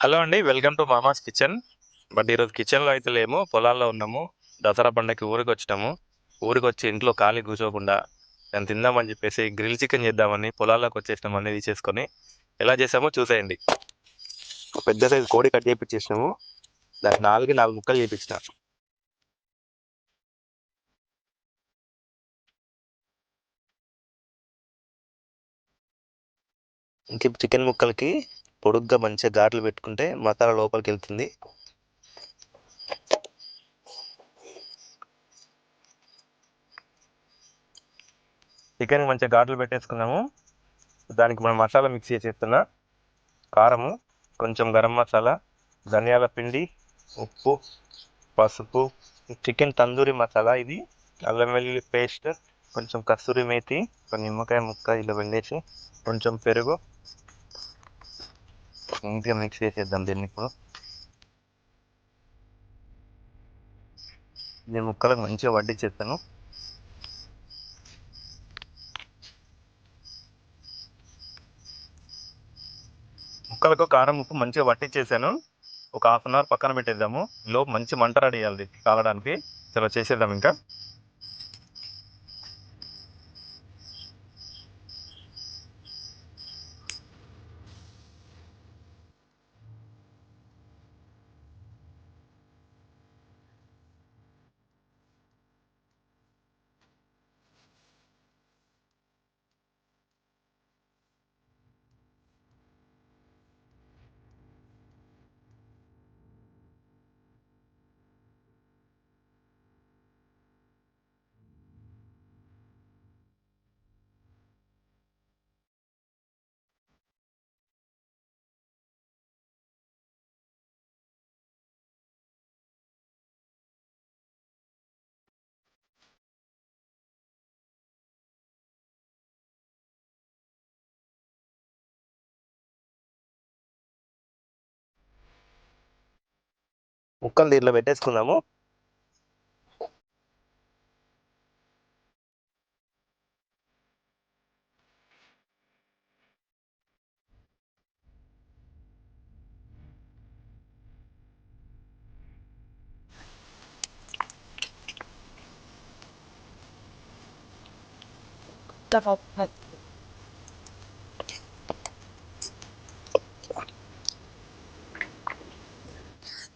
Hello అండి. Welcome to Mama's Kitchen. But ఈరోజు కిచెన్‌లో అయితే లేము. పొలాల్లో ఉన్నాము. దసరా పండగకి ఊరికొచ్చినాము. ఊరికొచ్చి ఇంట్లో ఖాళీ కూర్చోకుండా దాన్ని తిందామని చెప్పేసి గ్రిల్ చికెన్ చేద్దామని పొలాల్లోకి వచ్చేసినాం అన్నీ తీసేసుకొని. ఎలా చేసామో చూసేయండి. ఒక పెద్ద సైజు కోడి కట్ చేపిచ్చేసినాము. దాన్ని 4 ముక్కలు చేపిచ్చిన. ఇంక చికెన్ ముక్కలకి పొడుగ్గా మంచిగా ఘాట్లు పెట్టుకుంటే మసాలా లోపలికి వెళ్తుంది. చికెన్ మంచిగా ఘాట్లు పెట్టేసుకున్నాము. దానికి మనం మసాలా మిక్స్ చేసేస్తున్నా. కారము, కొంచెం గరం మసాలా, ధనియాల పిండి, ఉప్పు, పసుపు, చికెన్ తందూరి మసాలా, ఇది అల్లం వెల్లుల్లి పేస్ట్, కొంచెం కస్తూరి మేతి, ఒక నిమ్మకాయ ముక్క ఇలా వెళ్ళేసి కొంచెం పెరుగు నీట్గా మిక్స్ చేసేద్దాం. దీన్ని ఇప్పుడు నేను ముక్కలకు మంచిగా వడ్డించేస్తాను. ముక్కలకు కారం ఉప్పు మంచిగా వట్టించేసాను. ఒక హాఫ్ అన్ అవర్ పక్కన పెట్టేద్దాము. లోపు మంచి మంట రెడీ చేయాలి కాలడానికి. చాలా చేసేద్దాం. ఇంకా ముక్కలు దీంట్లో పెట్టేసుకుందాము.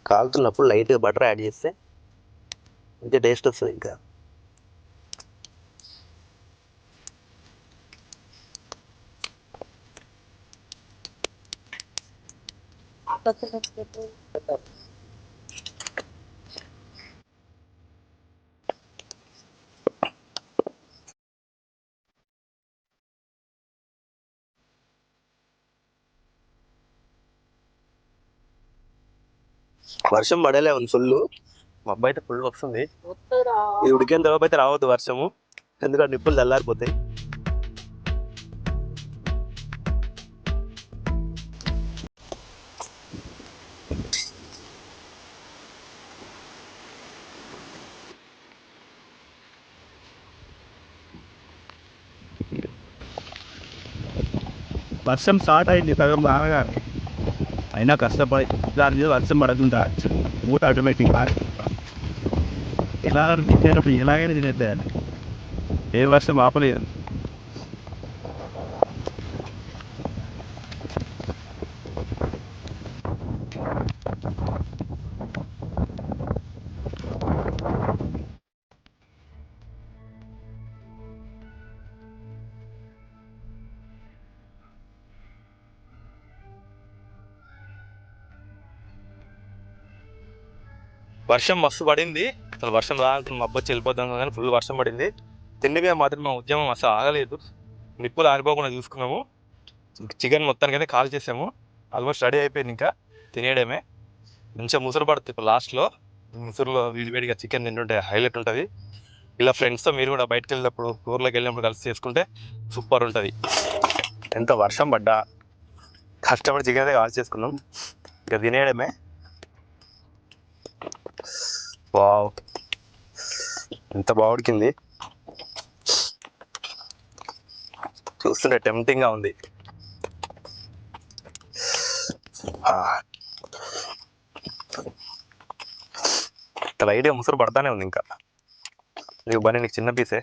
కాలుతున్నప్పుడు లైట్గా బటర్ యాడ్ చేస్తే మంచి టేస్ట్ వస్తుంది. ఇంకా వర్షం పడేలే ఉంది ఫుల్. మా అబ్బాయి అయితే ఫుల్ వస్తుంది. ఇది ఉడికిన తర్వాత అయితే రావద్దు వర్షము, ఎందుకంటే నిప్పులు చల్లారిపోతాయి. వర్షం స్టార్ట్ అయింది సగం బాగా, అయినా కష్టపడి దాని మీద వర్షం పడుతుంటా మూట ఆటోమేటిక్ ఎలా తినేటప్పుడు ఎలాగైనా తినేద్దాం, ఏ వర్షం ఆపలేదు. వర్షం మస్తు పడింది. అసలు వర్షం రాకుండా మబ్బొచ్చి వెళ్ళిపోతాం కానీ ఫుల్ వర్షం పడింది. తిండి మీద మాత్రం మా ఉద్యమం అసలు ఆగలేదు. నిప్పులు ఆరిపోకుండా చూసుకున్నాము. చికెన్ మొత్తానికి అయితే కాల్ చేసాము. ఆల్మోస్ట్ రెడీ అయిపోయింది. ఇంకా తినేయడమే. మంచిగా ముసురు పడుతుంది ఇప్పుడు లాస్ట్లో. ముసురులో వేడివేడిగా చికెన్ తింటుంటే హైలైట్ ఉంటుంది. ఇలా ఫ్రెండ్స్తో మీరు కూడా బయటకు వెళ్ళినప్పుడు ఊర్లోకి వెళ్ళినప్పుడు కలిసి చేసుకుంటే సూపర్ ఉంటుంది. ఎంత వర్షం పడ్డా కష్టపడి చికెన్ అయితే కాల్ చేసుకున్నాం. ఇంకా తినేయడమే. వావ్, ఎంత బాగా ఉడికింది. చూస్తుంటే టెంప్టింగ్గా ఉంది. ఇంకా లైట్గా ముసురు పడతానే ఉంది ఇంకా. నీకు బన్నీ నీకు చిన్న పీసే,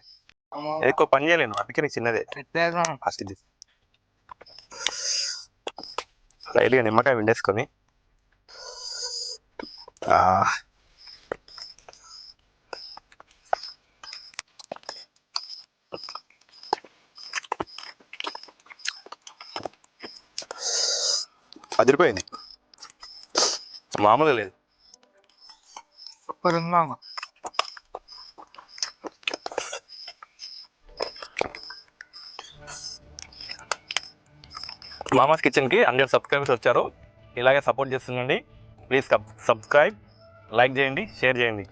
ఎక్కువ పని చేయలేను అందుకే నీకు చిన్నదే. ఫస్ట్ ఇది లైట్గా నిమ్మకాయ పిండేసుకొని అదిరిపోయింది, మామూలుగా లేదు. సూపర్ ఉందా? మామాస్ కిచెన్కి 100 సబ్స్క్రైబర్స్ వచ్చారు. ఇలాగే సపోర్ట్ చేస్తుండండి. ప్లీజ్ సబ్స్క్రైబ్, లైక్ చేయండి, షేర్ చేయండి.